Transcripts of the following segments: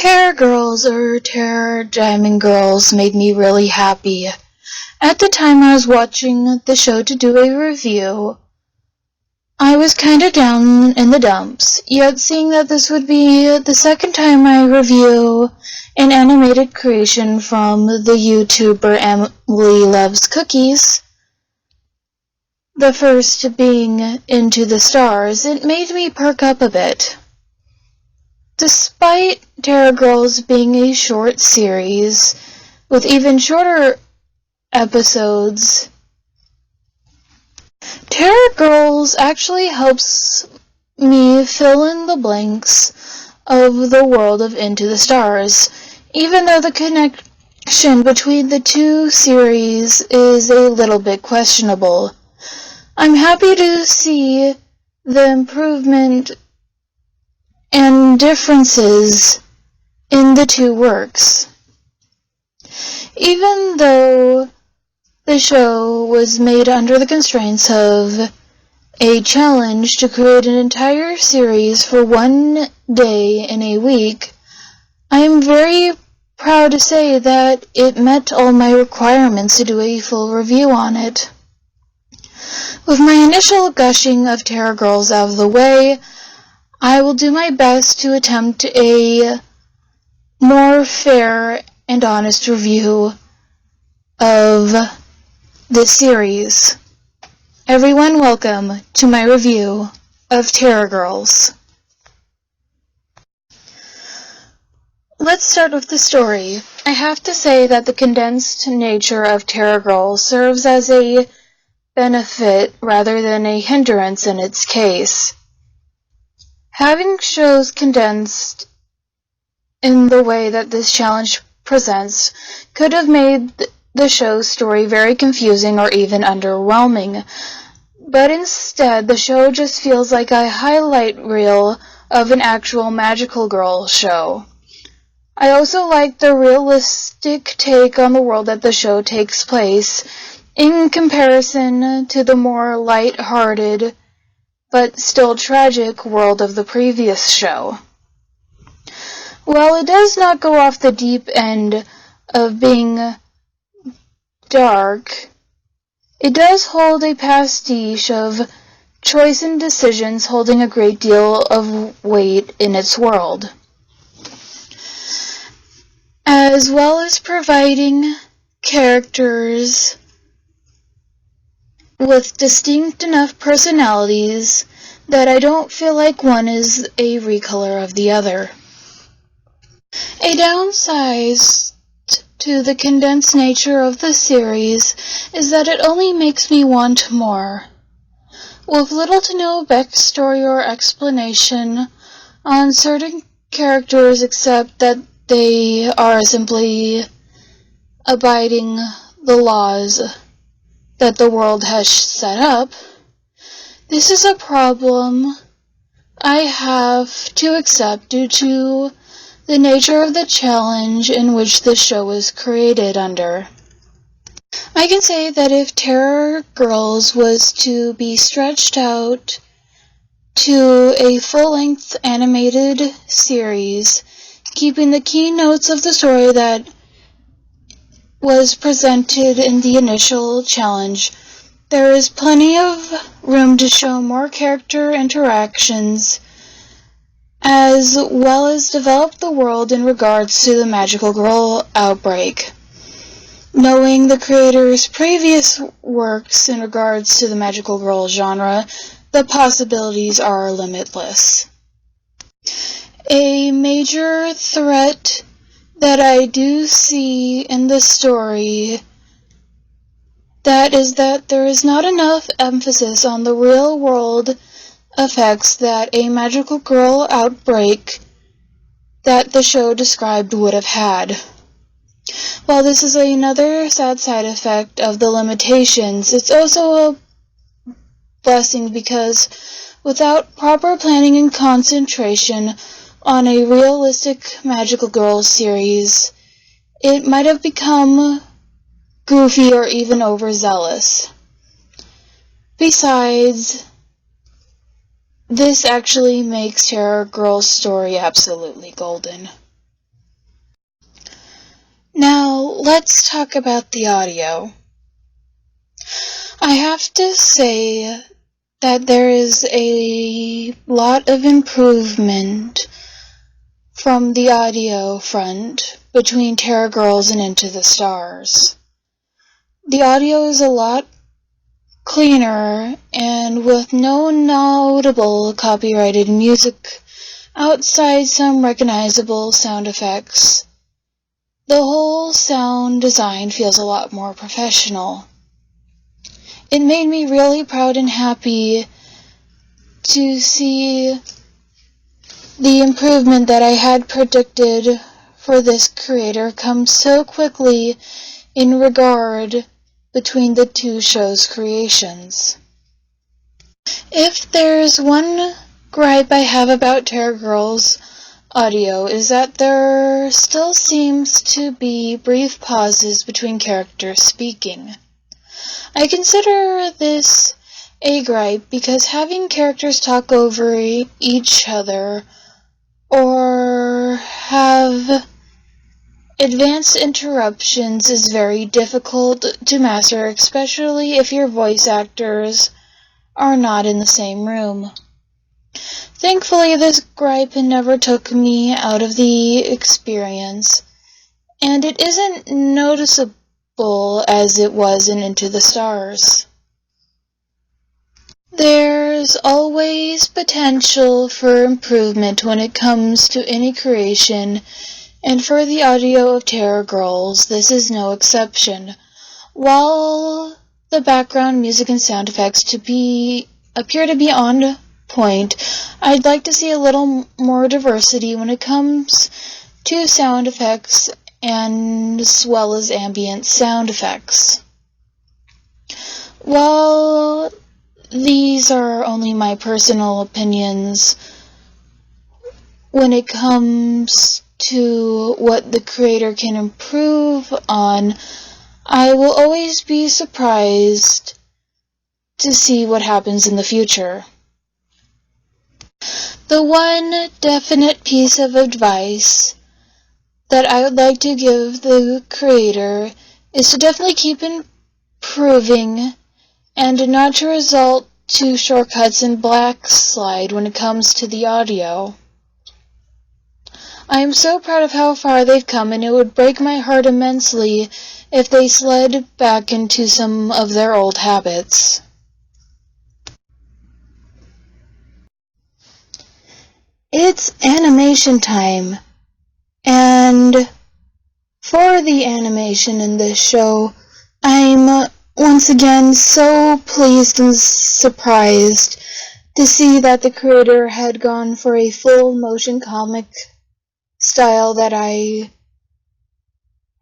Terror Girls or Terror Diamond Girls made me really happy. At the time I was watching the show to do a review, I was kinda down in the dumps, yet seeing that this would be the second time I review an animated creation from the YouTuber Emily Loves Cookies, the first being Into the Stars, it made me perk up a bit. Despite Terror Girls being a short series, with even shorter episodes, Terror Girls actually helps me fill in the blanks of the world of Into the Stars, even though the connection between the two series is a little bit questionable. I'm happy to see the improvement and differences in the two works. Even though the show was made under the constraints of a challenge to create an entire series for one day in a week, I am very proud to say that it met all my requirements to do a full review on it. With my initial gushing of Terror Girls out of the way, I will do my best to attempt a more fair and honest review of this series. Everyone, welcome to my review of Terror Girls. Let's start with the story. I have to say that the condensed nature of Terror Girls serves as a benefit rather than a hindrance in its case. Having shows condensed in the way that this challenge presents could have made the show's story very confusing or even underwhelming, but instead the show just feels like a highlight reel of an actual magical girl show. I also like the realistic take on the world that the show takes place in comparison to the more light-hearted but still tragic world of the previous show. While it does not go off the deep end of being dark, it does hold a pastiche of choice and decisions holding a great deal of weight in its world, as well as providing characters with distinct enough personalities that I don't feel like one is a recolor of the other. A downside to the condensed nature of the series is that it only makes me want more. With little to no backstory or explanation on certain characters except that they are simply abiding the laws that the world has set up, this is a problem I have to accept due to the nature of the challenge in which the show was created under. I can say that if Terror Girls was to be stretched out to a full-length animated series, keeping the key notes of the story that was presented in the initial challenge, there is plenty of room to show more character interactions, as well as develop the world in regards to the magical girl outbreak. Knowing the creator's previous works in regards to the magical girl genre, the possibilities are limitless. A major threat that I do see in the story that is that there is not enough emphasis on the real world effects that a magical girl outbreak that the show described would have had. While this is another sad side effect of the limitations, it's also a blessing because without proper planning and concentration on a realistic magical girl series, it might have become goofy or even overzealous. Besides, this actually makes Terror Girl's story absolutely golden. Now, let's talk about the audio. I have to say that there is a lot of improvement from the audio front between Terror Girls and Into the Stars. The audio is a lot cleaner and with no notable copyrighted music outside some recognizable sound effects. The whole sound design feels a lot more professional. It made me really proud and happy to see the improvement that I had predicted for this creator come so quickly in regard between the two shows' creations. If there's one gripe I have about Terror Girls audio is that there still seems to be brief pauses between characters speaking. I consider this a gripe because having characters talk over each other or have advanced interruptions is very difficult to master, especially if your voice actors are not in the same room. Thankfully, this gripe never took me out of the experience, and it isn't noticeable as it was in Into the Stars. There's always potential for improvement when it comes to any creation, and for the audio of Terror Girls, this is no exception. While the background music and sound effects appear to be on point, I'd like to see a little more diversity when it comes to sound effects and as well as ambient sound effects. While these are only my personal opinions, when it comes to what the creator can improve on, I will always be surprised to see what happens in the future. The one definite piece of advice that I would like to give the creator is to definitely keep improving and not to resort to shortcuts and backslide when it comes to the audio. I am so proud of how far they've come, and it would break my heart immensely if they slid back into some of their old habits. It's animation time, and for the animation in this show, I'm once again so pleased and surprised to see that the creator had gone for a full motion comic style that I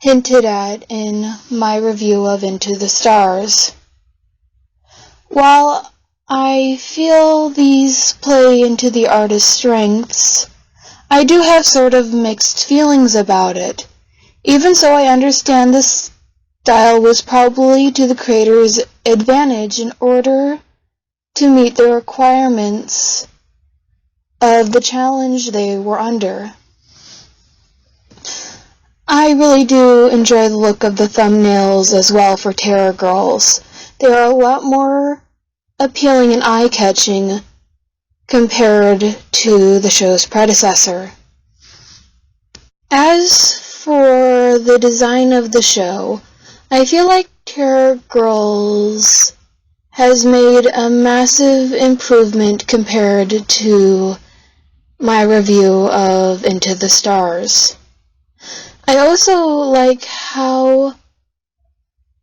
hinted at in my review of Into the Stars. While I feel these play into the artist's strengths, I do have sort of mixed feelings about it. Even so, I understand this style was probably to the creator's advantage in order to meet the requirements of the challenge they were under. I really do enjoy the look of the thumbnails as well for Terror Girls. They are a lot more appealing and eye-catching compared to the show's predecessor. As for the design of the show, I feel like Terror Girls has made a massive improvement compared to my review of Into the Stars. I also like how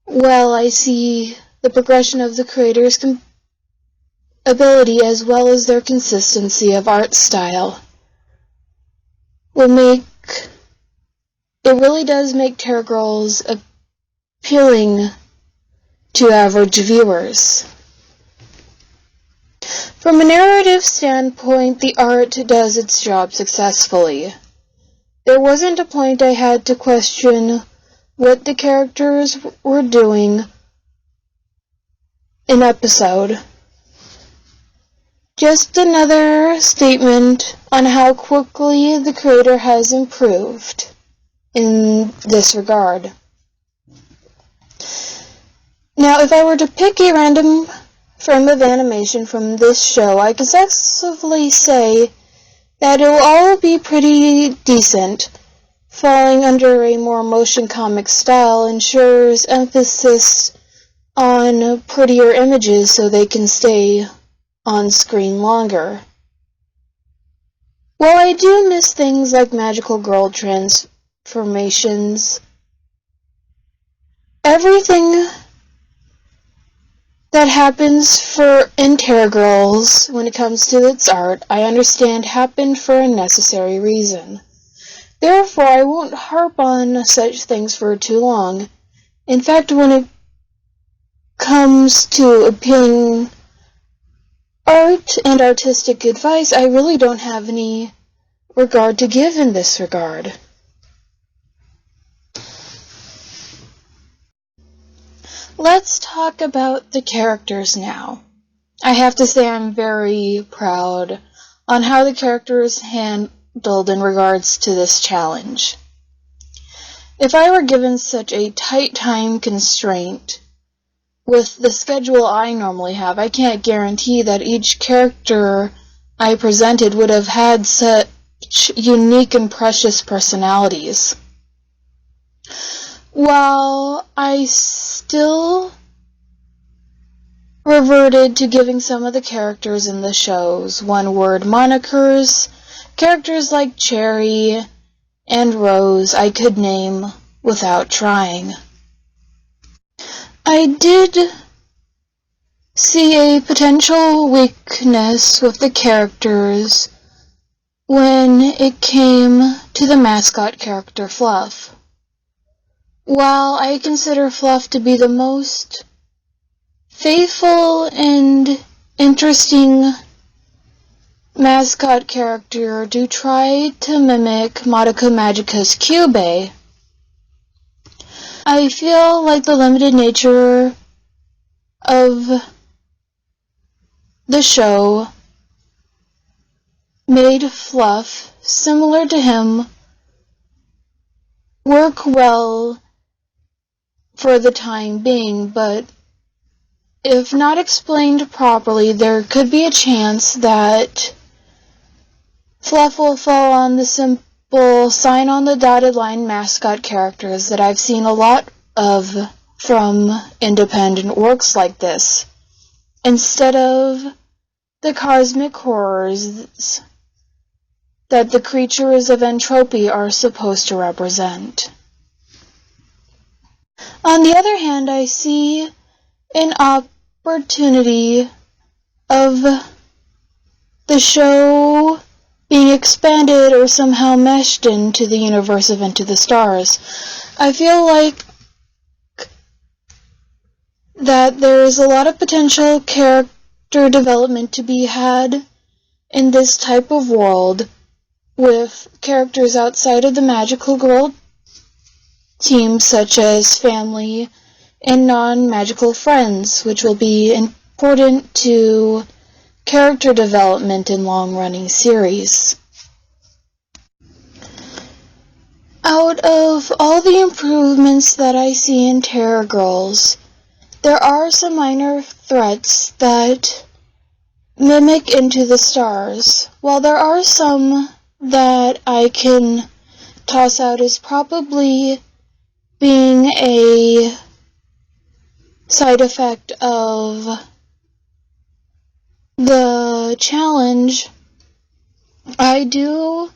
well I see the progression of the creator's ability as well as their consistency of art style. It really does make Terror Girls appealing to average viewers. From a narrative standpoint, the art does its job successfully. There wasn't a point I had to question what the characters were doing in episode. Just another statement on how quickly the creator has improved. in this regard. Now, if I were to pick a random frame of animation from this show, I could successfully say that it will all be pretty decent. Falling under a more motion comic style ensures emphasis on prettier images so they can stay on screen longer. While I do miss things like magical girl transformations, everything that happens in Terror Girls when it comes to its art, I understand happened for a necessary reason. Therefore, I won't harp on such things for too long. In fact, when it comes to appealing art and artistic advice, I really don't have any regard to give in this regard. Let's talk about the characters now. I have to say I'm very proud on how the characters handled in regards to this challenge. If I were given such a tight time constraint with the schedule I normally have, I can't guarantee that each character I presented would have had such unique and precious personalities. While I still reverted to giving some of the characters in the shows one-word monikers, characters like Cherry and Rose I could name without trying. I did see a potential weakness with the characters when it came to the mascot character Fluff. While I consider Fluff to be the most faithful and interesting mascot character to try to mimic Madoka Magica's Kyubey, I feel like the limited nature of the show made Fluff, similar to him, work well for the time being, but if not explained properly, there could be a chance that Fluff will fall on the simple sign on the dotted line mascot characters that I've seen a lot of from independent works like this, instead of the cosmic horrors that the creatures of entropy are supposed to represent. On the other hand, I see an opportunity of the show being expanded or somehow meshed into the universe of Into the Stars. I feel like that there is a lot of potential character development to be had in this type of world with characters outside of the magical girl team, such as family and non-magical friends, which will be important to character development in long-running series. Out of all the improvements that I see in Terror Girls, there are some minor threats that mimic Into the Stars. While there are some that I can toss out as probably being a side effect of the challenge, I do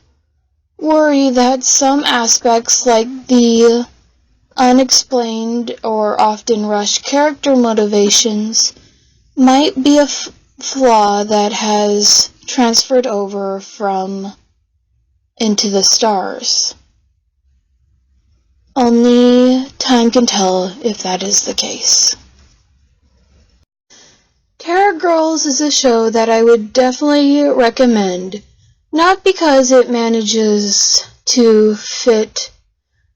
worry that some aspects, like the unexplained or often rushed character motivations, might be a flaw that has transferred over from Into the Stars. Only time can tell if that is the case. Terror Girls is a show that I would definitely recommend, not because it manages to fit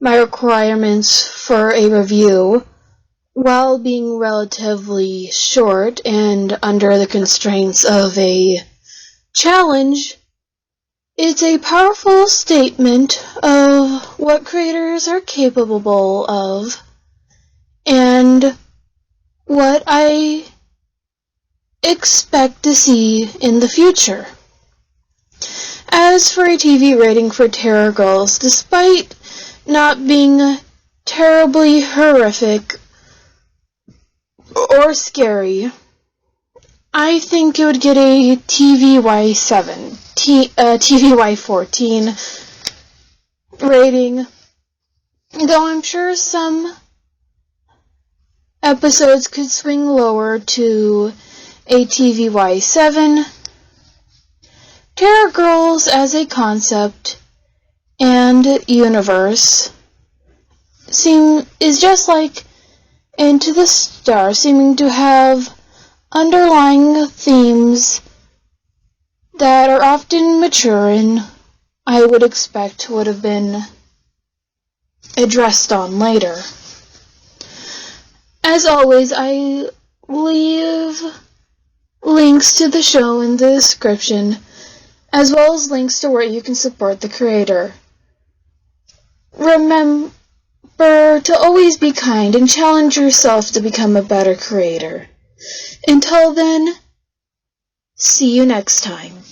my requirements for a review while being relatively short and under the constraints of a challenge. It's a powerful statement of what creators are capable of and what I expect to see in the future. As for a TV rating for Terror Girls, despite not being terribly horrific or scary, I think it would get a TVY7, TVY14 rating, though I'm sure some episodes could swing lower to a TVY7. Terror Girls as a concept and universe is just like Into the Stars, seeming to have underlying themes that are often mature and I would expect would have been addressed on later. As always, I leave links to the show in the description, as well as links to where you can support the creator. Remember to always be kind and challenge yourself to become a better creator. Until then, see you next time.